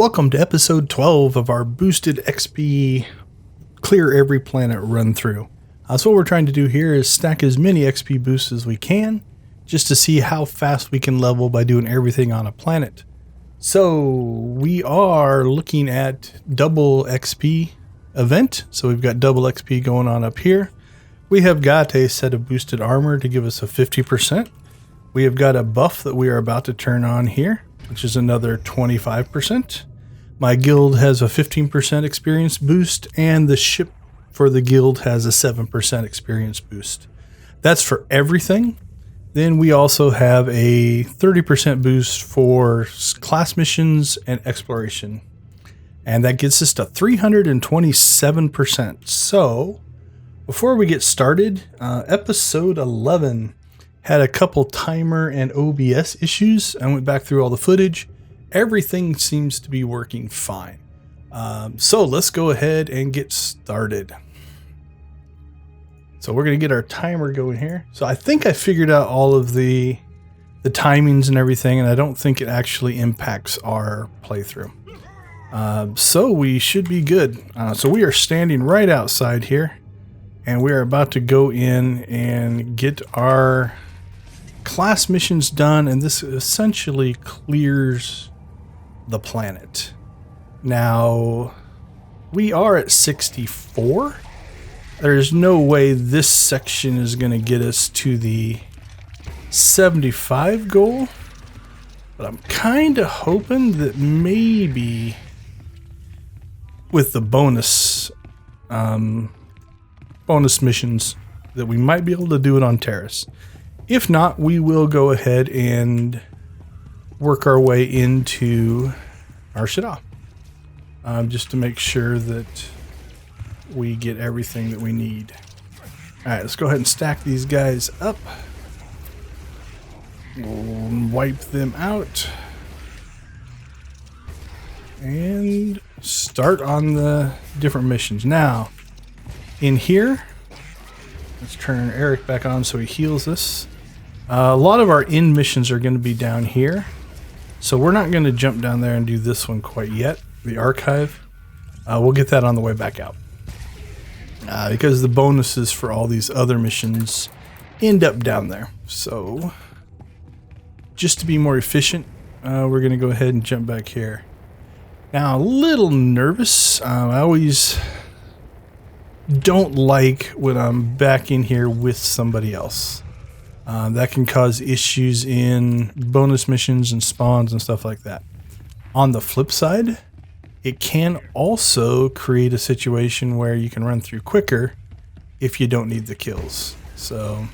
Welcome to episode 12 of our boosted XP clear every planet run through. So what we're trying to do here is stack as many XP boosts as we can just to see how fast we can level by doing everything on a planet. So we are looking at double XP event. So we've got double XP going on up here. We have got a set of boosted armor to give us a 50%. We have got a buff that we are about to turn on here, which is another 25%. My guild has a 15% experience boost, and the ship for the guild has a 7% experience boost. That's for everything. Then we also have a 30% boost for class missions and exploration. And that gets us to 327%. So before we get started, episode 11 had a couple timer and OBS issues. I went back through all the footage. Everything seems to be working fine. So let's go ahead and get started. So we're going to get our timer going here. So I think I figured out all of the timings and everything, and I don't think it actually impacts our playthrough. So we should be good. So we are standing right outside here, and we are about to go in and get our class missions done, and this essentially clears the planet. Now we are at 64. There's no way this section is going to get us to the 75 goal, but I'm kind of hoping that maybe with the bonus missions that we might be able to do it on Terrace. If not, we will go ahead and work our way into our SWTOR, just to make sure that we get everything that we need. All right, let's go ahead and stack these guys up. We'll wipe them out and start on the different missions. Now, in here, let's turn Eric back on so he heals us. A lot of our end missions are going to be down here. So we're not going to jump down there and do this one quite yet, the archive. We'll get that on the way back out. Because the bonuses for all these other missions end up down there. So just to be more efficient, we're going to go ahead and jump back here. Now, a little nervous. I always don't like when I'm back in here with somebody else. That can cause issues in bonus missions and spawns and stuff like that. On the flip side, it can also create a situation where you can run through quicker if you don't need the kills. So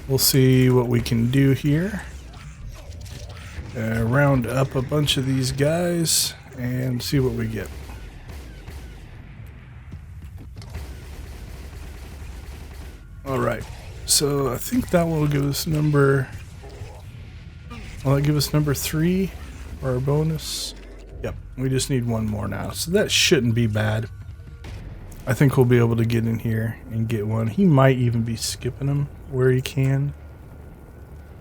we'll see what we can do here. Round up a bunch of these guys and see what we get. All right. So I think that will give us number. Will that give us number 3 for our bonus? Yep. We just need one more now, so that shouldn't be bad. I think we'll be able to get in here and get one. He might even be skipping them where he can.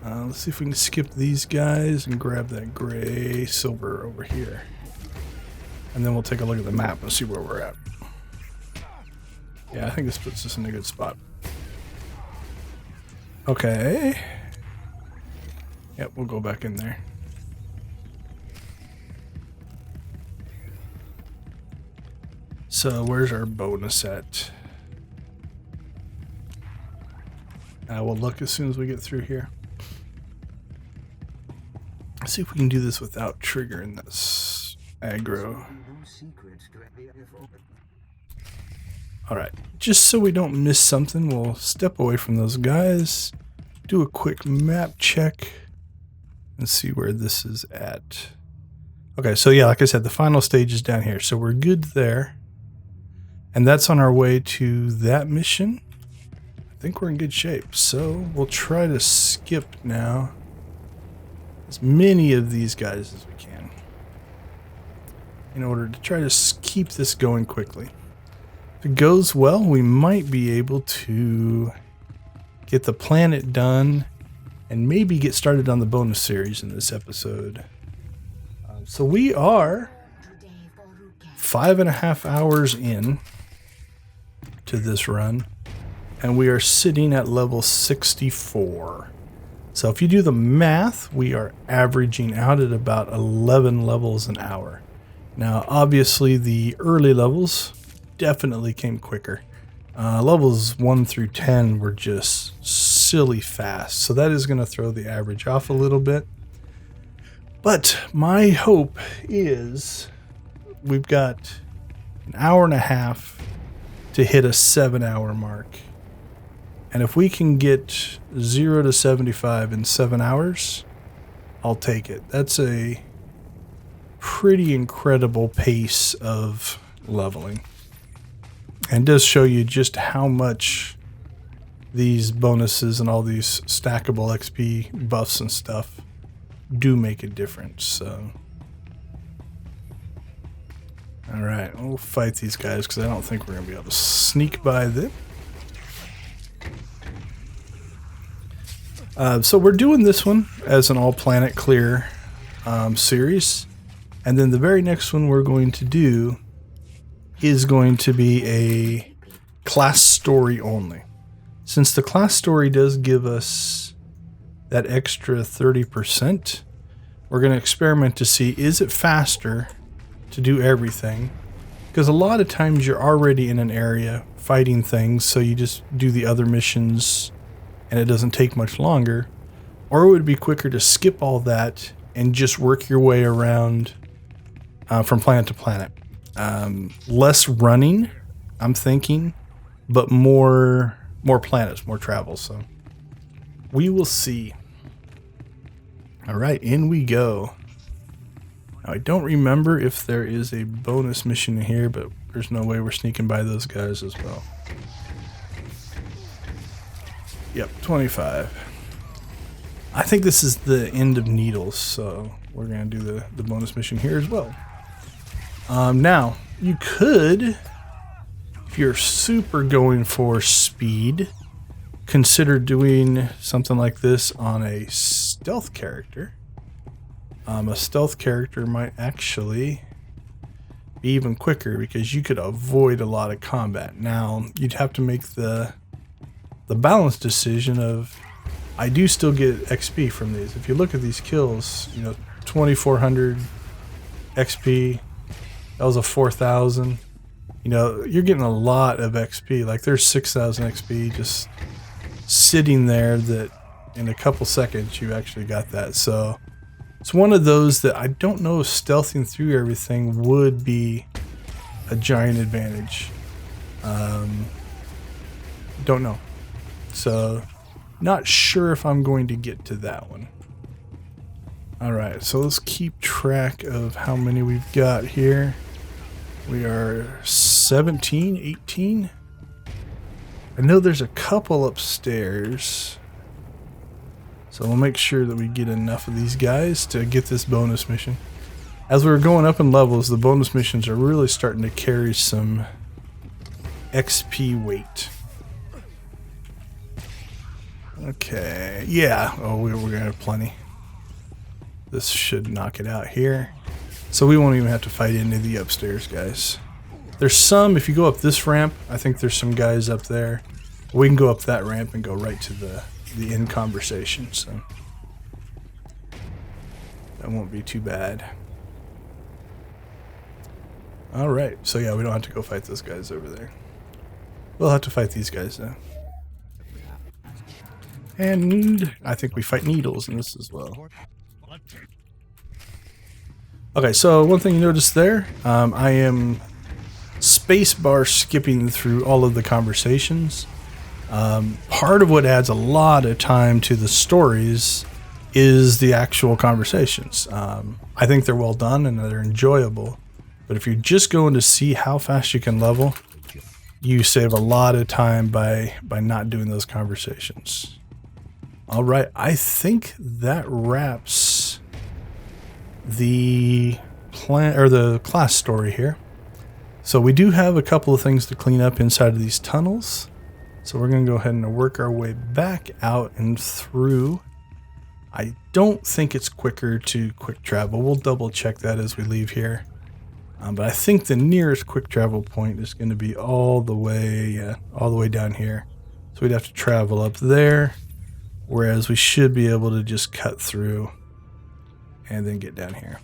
Let's see if we can skip these guys and grab that gray silver over here, and then we'll take a look at the map and see where we're at. Yeah, I think this puts us in a good spot. Okay. Yep, we'll go back in there. So where's our bonus at? We'll look as soon as we get through here. Let's see if we can do this without triggering this aggro. Alright, just so we don't miss something, we'll step away from those guys, do a quick map check, and see where this is at. Okay, so yeah, like I said, the final stage is down here, so we're good there. And that's on our way to that mission. I think we're in good shape, so we'll try to skip now as many of these guys as we can in order to try to keep this going quickly. If it goes well, we might be able to get the planet done and maybe get started on the bonus series in this episode. So we are 5.5 hours in to this run, and we are sitting at level 64. So if you do the math, we are averaging out at about 11 levels an hour. Now, obviously, the early levels definitely came quicker. Levels 1 through 10 were just silly fast, so that is going to throw the average off a little bit. But my hope is we've got an hour and a half to hit a 7-hour mark. And if we can get 0 to 75 in 7 hours, I'll take it. That's a pretty incredible pace of leveling. And does show you just how much these bonuses and all these stackable XP buffs and stuff do make a difference. So, all right, we'll fight these guys because I don't think we're going to be able to sneak by them. So we're doing this one as an all planet clear series, and then the very next one we're going to do is going to be a class story only. Since the class story does give us that extra 30%, we're going to experiment to see, is it faster to do everything? Because a lot of times you're already in an area fighting things, so you just do the other missions and it doesn't take much longer. Or it would be quicker to skip all that and just work your way around from planet to planet. Less running, I'm thinking, but more planets, more travel. So we will see. All right, in we go. Now, I don't remember if there is a bonus mission in here, but there's no way we're sneaking by those guys as well. Yep, 25. I think this is the end of Needles, so we're going to do the bonus mission here as well. Now, you could, if you're super going for speed, consider doing something like this on a stealth character. A stealth character might actually be even quicker because you could avoid a lot of combat. Now, you'd have to make the balanced decision of, I do still get XP from these. If you look at these kills, 2,400 XP, that was a 4,000. You're getting a lot of XP. Like, there's 6,000 XP just sitting there that in a couple seconds you actually got that. So it's one of those that I don't know if stealthing through everything would be a giant advantage. Don't know. So not sure if I'm going to get to that one. Alright, so let's keep track of how many we've got here. We are 17, 18. I know there's a couple upstairs. So we'll make sure that we get enough of these guys to get this bonus mission. As we're going up in levels, the bonus missions are really starting to carry some XP weight. Okay, yeah. Oh, we're going to have plenty. This should knock it out here. So we won't even have to fight any of the upstairs guys. There's some, if you go up this ramp, I think there's some guys up there. We can go up that ramp and go right to the end conversation, so that won't be too bad. Alright, so yeah, we don't have to go fight those guys over there. We'll have to fight these guys though. And I think we fight Needles in this as well. Okay, so one thing you notice there, I am spacebar skipping through all of the conversations. Part of what adds a lot of time to the stories is the actual conversations. I think they're well done and they're enjoyable, but if you're just going to see how fast you can level, you save a lot of time by not doing those conversations. All right, I think that wraps the class story here. So we do have a couple of things to clean up inside of these tunnels. So we're going to go ahead and work our way back out and through. I don't think it's quicker to quick travel. We'll double check that as we leave here. But I think the nearest quick travel point is going to be all the way down here. So we'd have to travel up there, whereas we should be able to just cut through and then get down here.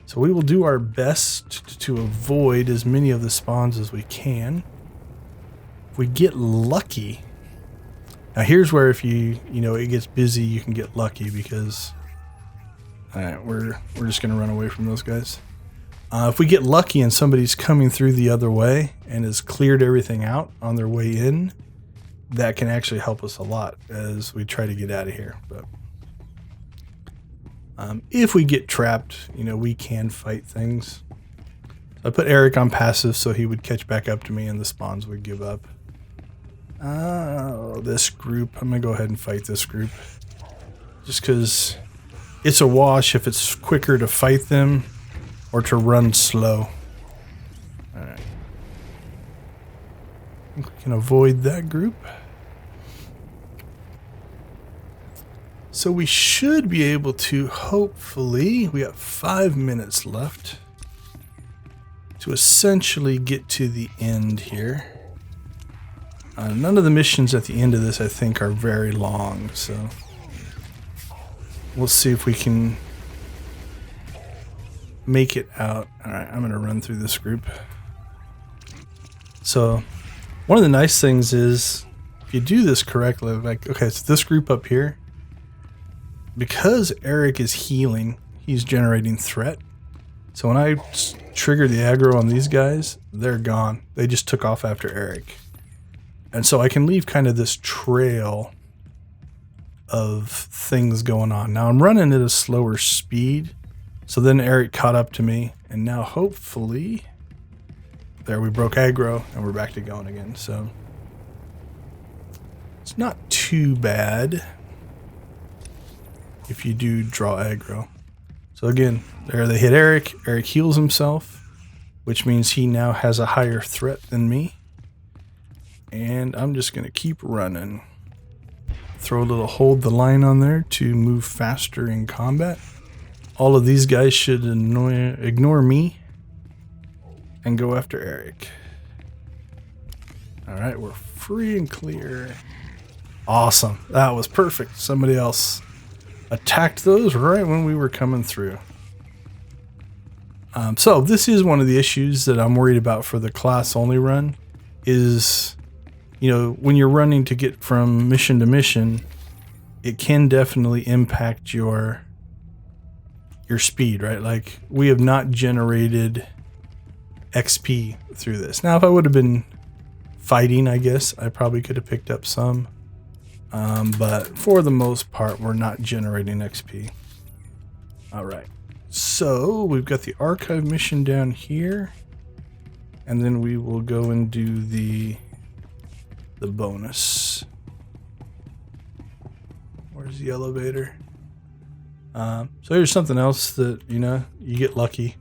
So we will do our best to avoid as many of the spawns as we can. If we get lucky, now here's where if it gets busy, you can get lucky because, all right, we're just going to run away from those guys. If we get lucky and somebody's coming through the other way and has cleared everything out on their way in, that can actually help us a lot as we try to get out of here. But if we get trapped, we can fight things. I put Eric on passive so he would catch back up to me and the spawns would give up. This group, I'm going to go ahead and fight this group. Just because it's a wash if it's quicker to fight them or to run slow. Alright. I think we can avoid that group. So we should be able to, hopefully, we got 5 minutes left to essentially get to the end here. None of the missions at the end of this, I think, are very long, so we'll see if we can make it out. All right, I'm going to run through this group. So one of the nice things is if you do this correctly, like, okay, so this group up here, because Eric is healing, he's generating threat. So when I trigger the aggro on these guys, they're gone. They just took off after Eric. And so I can leave kind of this trail of things going on. Now I'm running at a slower speed. So then Eric caught up to me, and now hopefully, there we broke aggro, and we're back to going again. So it's not too bad if you do draw aggro. So again, there they hit Eric. Eric heals himself, which means he now has a higher threat than me. And I'm just going to keep running. Throw a little hold the line on there to move faster in combat. All of these guys should ignore me and go after Eric. All right, we're free and clear. Awesome. That was perfect. Somebody else attacked those right when we were coming through. So this is one of the issues that I'm worried about for the class only run is, when you're running to get from mission to mission, it can definitely impact your speed, right? Like, we have not generated XP through this. Now, if I would have been fighting, I guess I probably could have picked up some. But for the most part, we're not generating XP. All right. So we've got the archive mission down here. And then we will go and do the bonus. Where's the elevator? So here's something else that, you get lucky.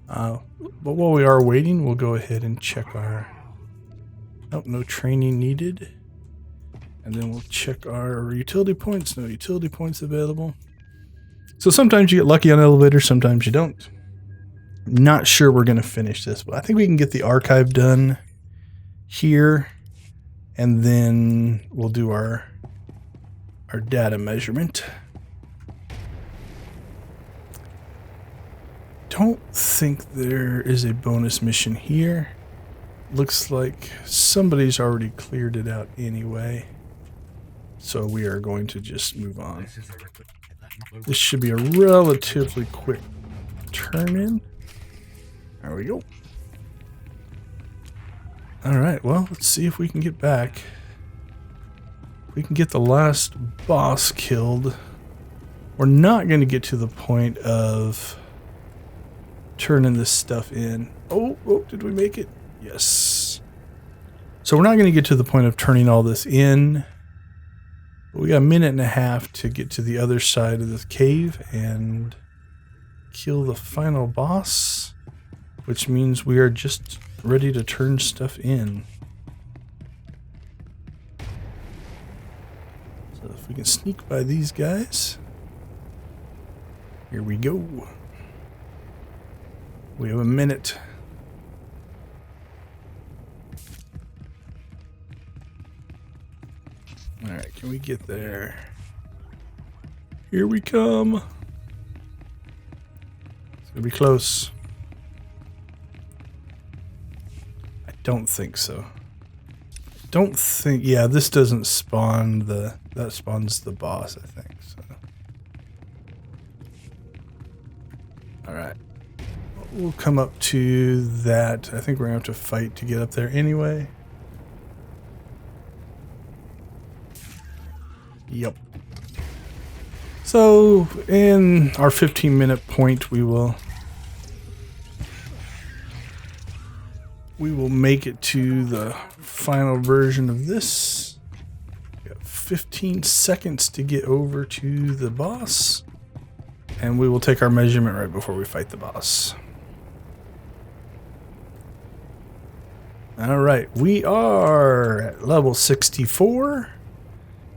But while we are waiting, we'll go ahead and check our... Nope, no training needed. And then we'll check our utility points. No utility points available. So sometimes you get lucky on elevators, sometimes you don't. Not sure we're going to finish this, but I think we can get the archive done here. And then we'll do our data measurement. Don't think there is a bonus mission here. Looks like somebody's already cleared it out anyway. So we are going to just move on. This should be a relatively quick turn in. There we go. Alright, well, let's see if we can get back. If we can get the last boss killed, we're not going to get to the point of turning this stuff in. Oh, did we make it? Yes. So we're not going to get to the point of turning all this in. But we got a minute and a half to get to the other side of this cave and kill the final boss, which means we are just ready to turn stuff in. So if we can sneak by these guys. Here we go. We have a minute. Alright, can we get there? Here we come. It's gonna be close. I don't think so. Don't think, yeah, this doesn't spawn that spawns the boss, I think, so. Alright. We'll come up to that. I think we're gonna have to fight to get up there anyway. Yep. So, in our 15-minute point, we will make it to the final version of this. We got 15 seconds to get over to the boss, and we will take our measurement right before we fight the boss. All right, we are at level 64.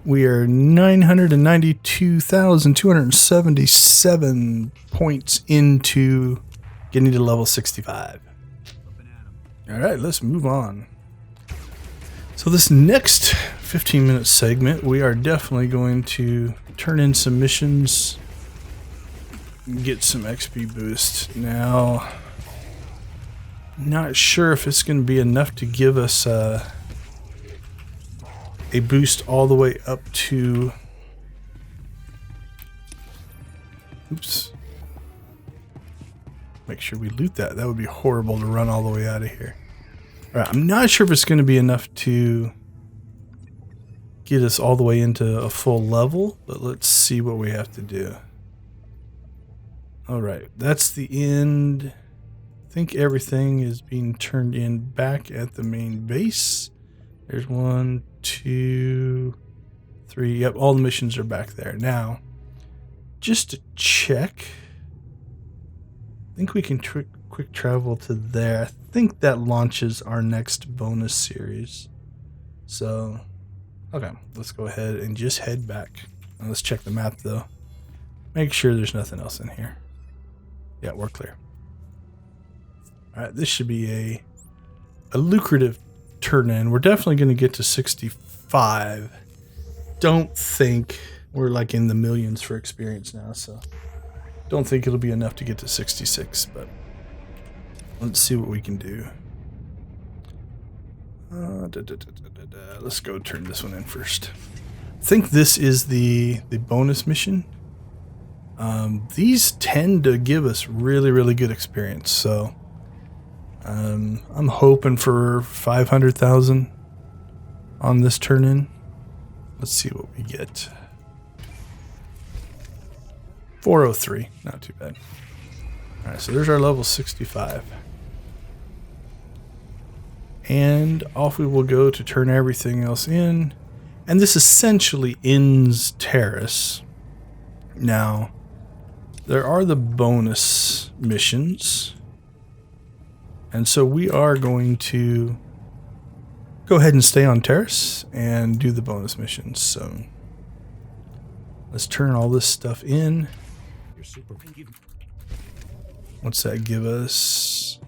We are 992,277 points into getting to level 65. All right, let's move on. So this next 15-minute segment, we are definitely going to turn in some missions, get some XP boost. Now, not sure if it's going to be enough to give us a boost all the way up to, oops, make sure we loot that. That would be horrible to run all the way out of here. All right, I'm not sure if it's going to be enough to get us all the way into a full level, but let's see what we have to do. All right, that's the end. I think everything is being turned in back at the main base. There's 1, 2, 3. Yep, all the missions are back there. Now, just to check, I think we can quick travel to there. I think that launches our next bonus series. So, okay, let's go ahead and just head back. Now, let's check the map though. Make sure there's nothing else in here. Yeah, we're clear. All right, this should be a lucrative turn in. We're definitely going to get to 65. Don't think we're like in the millions for experience now, so don't think it'll be enough to get to 66, but let's see what we can do. Let's go turn this one in first. I think this is the bonus mission. These tend to give us really good experience, so I'm hoping for 500,000 on this turn in. Let's see what we get. 403, not too bad. All right, so there's our level 65. And off we will go to turn everything else in. And this essentially ends Terrace. Now, there are the bonus missions. And so we are going to go ahead and stay on Terrace and do the bonus missions. So let's turn all this stuff in. What's that give us?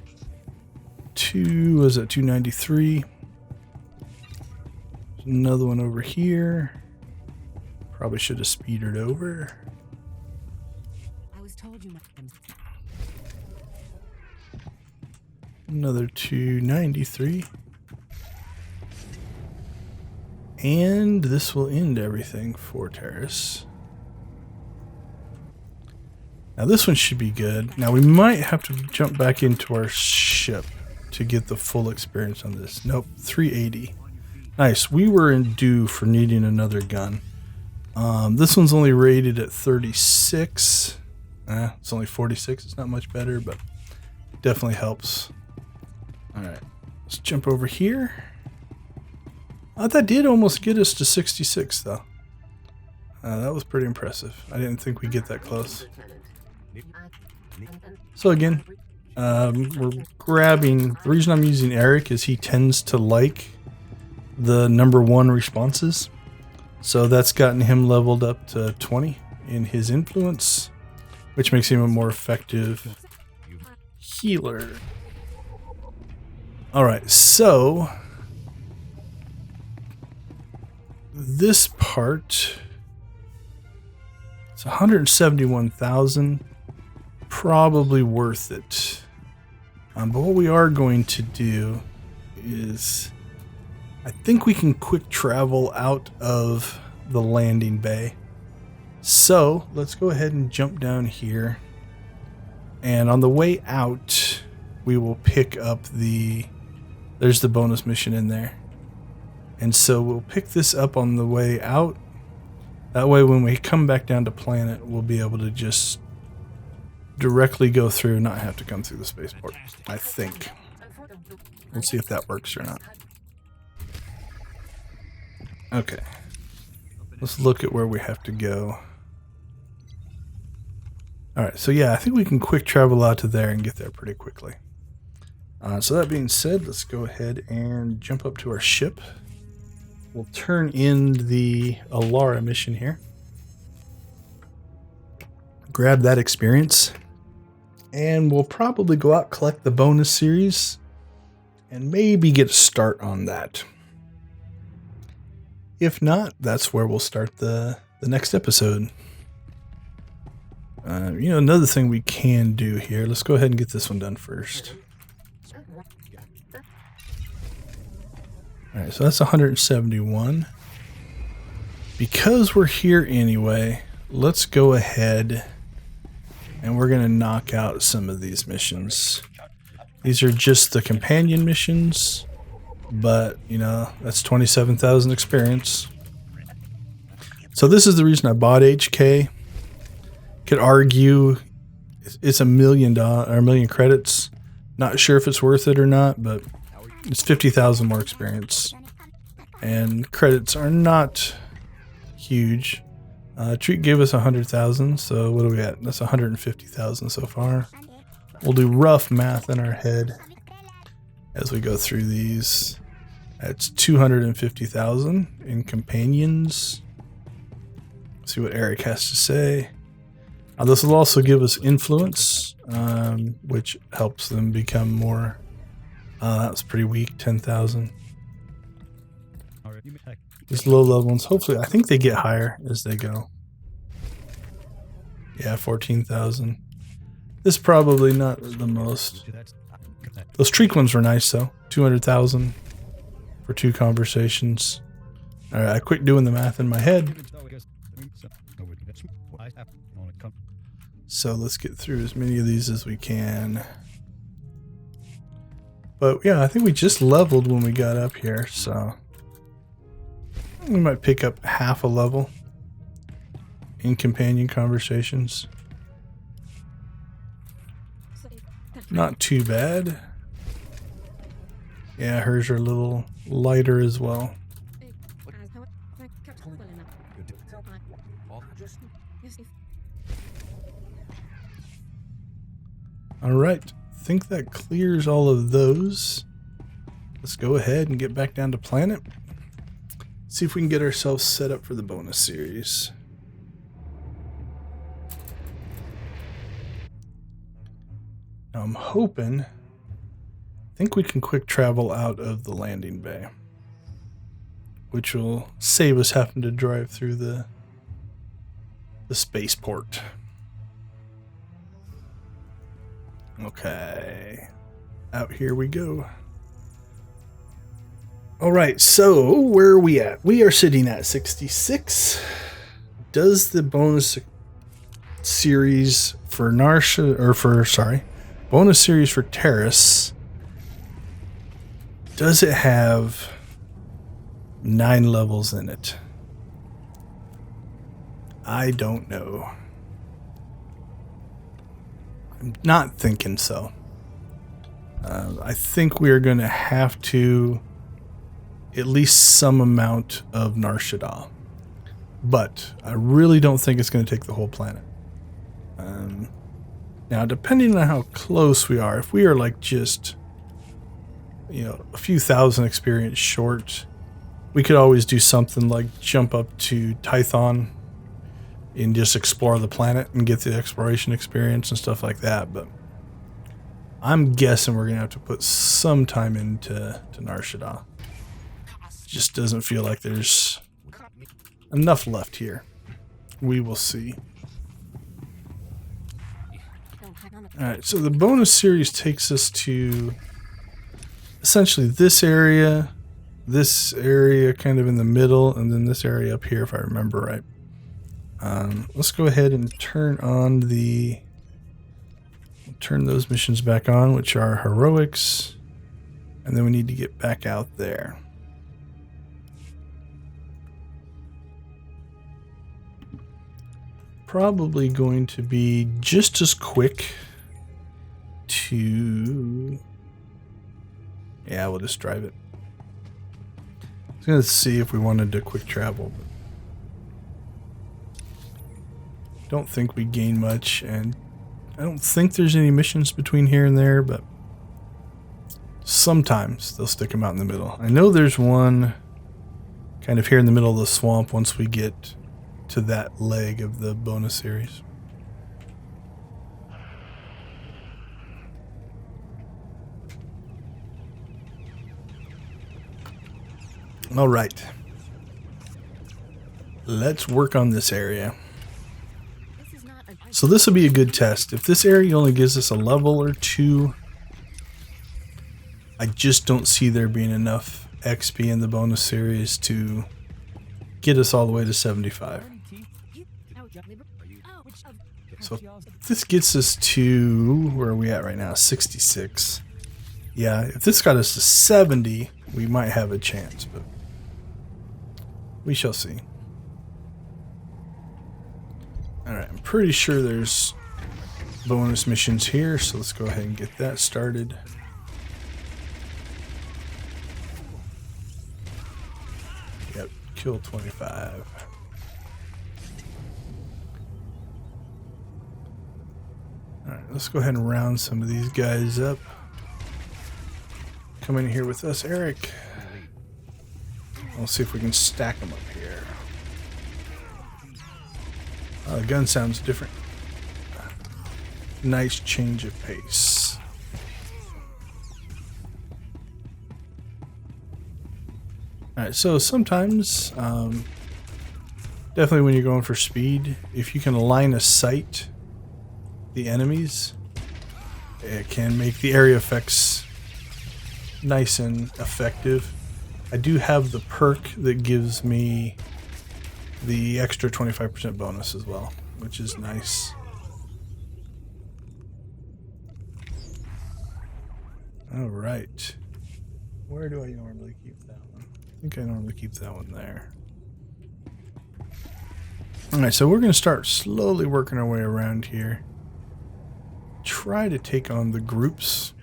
Was it 293? There's another one over here. Probably should have speeded over. I was told you. Another 293. And this will end everything for Terrace. Now this one should be good. Now we might have to jump back into our ship to get the full experience on this. Nope, 380. Nice. We were due for needing another gun. This one's only rated at 36. It's only 46. It's not much better, but it definitely helps. Alright, let's jump over here. That did almost get us to 66, though. That was pretty impressive. I didn't think we'd get that close. So again, we're grabbing... The reason I'm using Eric is he tends to like the #1 responses. So that's gotten him leveled up to 20 in his influence. which makes him a more effective healer. Alright, so this part, it's 171,000, probably worth it. But what we are going to do is, I think we can quick travel out of the landing bay. So let's go ahead and jump down here. And on the way out, we will pick up there's the bonus mission in there. And so we'll pick this up on the way out. That way when we come back down to planet, we'll be able to just directly go through, not have to come through the spaceport, I think. We'll see if that works or not. Okay. Let's look at where we have to go. Alright, so yeah, I think we can quick travel out to there and get there pretty quickly. So that being said, let's go ahead and jump up to our ship. We'll turn in the Alara mission here. Grab that experience. And we'll probably go out, collect the bonus series, and maybe get a start on that. If not, that's where we'll start the next episode. Another thing we can do here, let's go ahead and get this one done first. Alright, so that's 171. Because we're here anyway, let's go ahead and we're going to knock out some of these missions. These are just the companion missions, but, that's 27,000 experience. So this is the reason I bought HK. Could argue it's $1 million or 1 million credits. Not sure if it's worth it or not, but it's 50,000 more experience. And credits are not huge. Treat gave us 100,000, so what are we at? That's 150,000 so far. We'll do rough math in our head as we go through these. That's 250,000 in companions. See what Eric has to say. This will also give us influence, which helps them become more. That's pretty weak, 10,000. These low level ones, hopefully, I think they get higher as they go. Yeah, 14,000. This is probably not the most. Those Treek ones were nice though. 200,000 for 2 conversations. Alright, I quit doing the math in my head. So let's get through as many of these as we can. But yeah, I think we just leveled when we got up here, so we might pick up half a level in companion conversations. Not too bad. Yeah, hers are a little lighter as well. Alright, I think that clears all of those. Let's go ahead and get back down to planet. See if we can get ourselves set up for the bonus series. Now I'm hoping, I think we can quick travel out of the landing bay, which will save us having to drive through the spaceport. Okay, out here we go. Alright, so where are we at? We are sitting at 66. Does the bonus series for bonus series for Terrace, does it have 9 levels in it? I don't know. I'm not thinking so. I think we are going to have to at least some amount of Nar Shaddaa. But I really don't think it's going to take the whole planet. Now, depending on how close we are, if we are like just, a few thousand experience short, we could always do something like jump up to Tython and just explore the planet and get the exploration experience and stuff like that. But I'm guessing we're gonna have to put some time into Nar Shaddaa. Just doesn't feel like there's enough left here. We will see. Alright, so the bonus series takes us to essentially this area kind of in the middle, and then this area up here, if I remember right. Let's go ahead and turn those missions back on, which are heroics, and then we need to get back out there. Probably going to be just as quick to... Yeah, we'll just drive it. I was going to see if we wanted to quick travel, but don't think we gain much, and I don't think there's any missions between here and there, but sometimes they'll stick them out in the middle. I know there's one kind of here in the middle of the swamp once we get to that leg of the bonus series. All right. Let's work on this area. So this will be a good test. If this area only gives us a level or two, I just don't see there being enough XP in the bonus series to get us all the way to 75. So if this gets us to, where are we at right now? 66. Yeah, if this got us to 70, we might have a chance, but we shall see. Alright, I'm pretty sure there's bonus missions here, so let's go ahead and get that started. Yep, kill 25. Alright, let's go ahead and round some of these guys up. Come in here with us, Eric. We'll see if we can stack them up here. The gun sounds different. Nice change of pace. Alright, so sometimes, definitely when you're going for speed, if you can line of sight the enemies, it can make the area effects nice and effective. I do have the perk that gives me the extra 25% bonus as well, which is nice. All right. Where do I normally keep that one? I think I normally keep that one there. All right, so we're going to start slowly working our way around here. Try to take on the groups,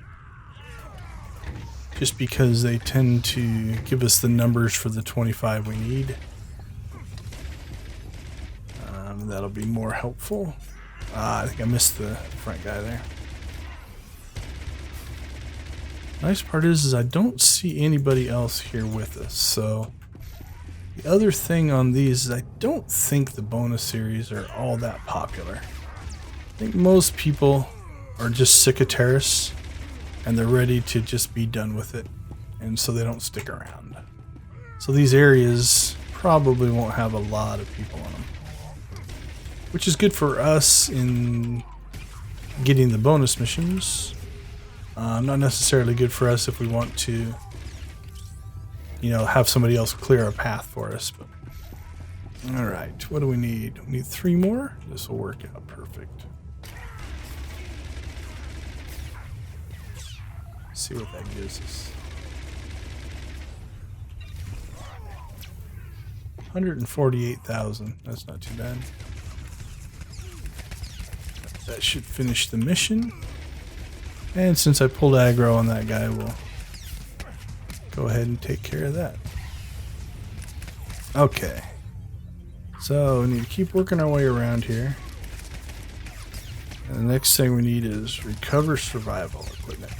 just because they tend to give us the numbers for the 25 we need. That'll be more helpful. I think I missed the front guy there. Nice part is I don't see anybody else here with us. So the other thing on these is I don't think the bonus series are all that popular. I think most people are just sick of terrorists and they're ready to just be done with it, and so they don't stick around. So these areas probably won't have a lot of people on them, which is good for us in getting the bonus missions. Not necessarily good for us if we want to, have somebody else clear a path for us. But all right, what do we need? We need 3 more. This will work out perfect. Let's see what that gives us. 148,000. That's not too bad. That should finish the mission. And since I pulled aggro on that guy, we'll go ahead and take care of that. Okay. So we need to keep working our way around here. And the next thing we need is recover survival equipment.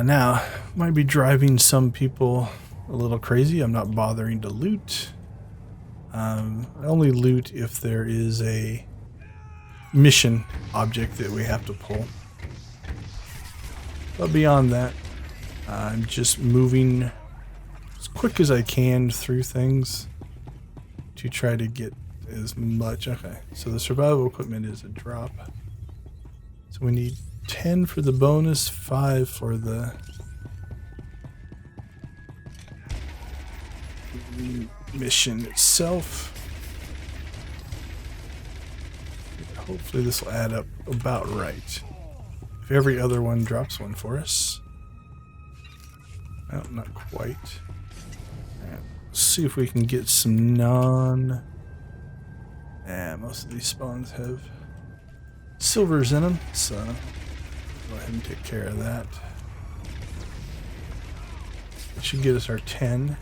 Now, might be driving some people a little crazy. I'm not bothering to loot. I only loot if there is a mission object that we have to pull. But beyond that, I'm just moving as quick as I can through things to try to get as much. Okay, so the survival equipment is a drop. So we need 10 for the bonus, 5 for the mission itself. Hopefully this will add up about right. If every other one drops one for us. Well, not quite. Right, let's see if we can get some most of these spawns have silvers in them, so go ahead and take care of that. That should get us our 10.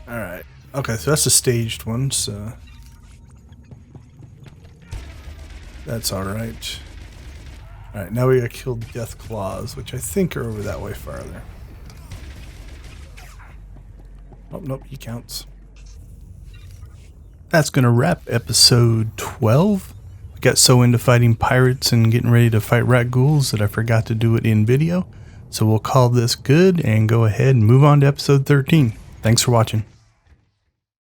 Alright. Okay, so that's a staged one, so that's alright. Alright, now we gotta kill death claws, which I think are over that way farther. Oh, nope, he counts. That's gonna wrap episode 12. I got so into fighting pirates and getting ready to fight rat ghouls that I forgot to do it in video. So we'll call this good and go ahead and move on to episode 13. Thanks for watching.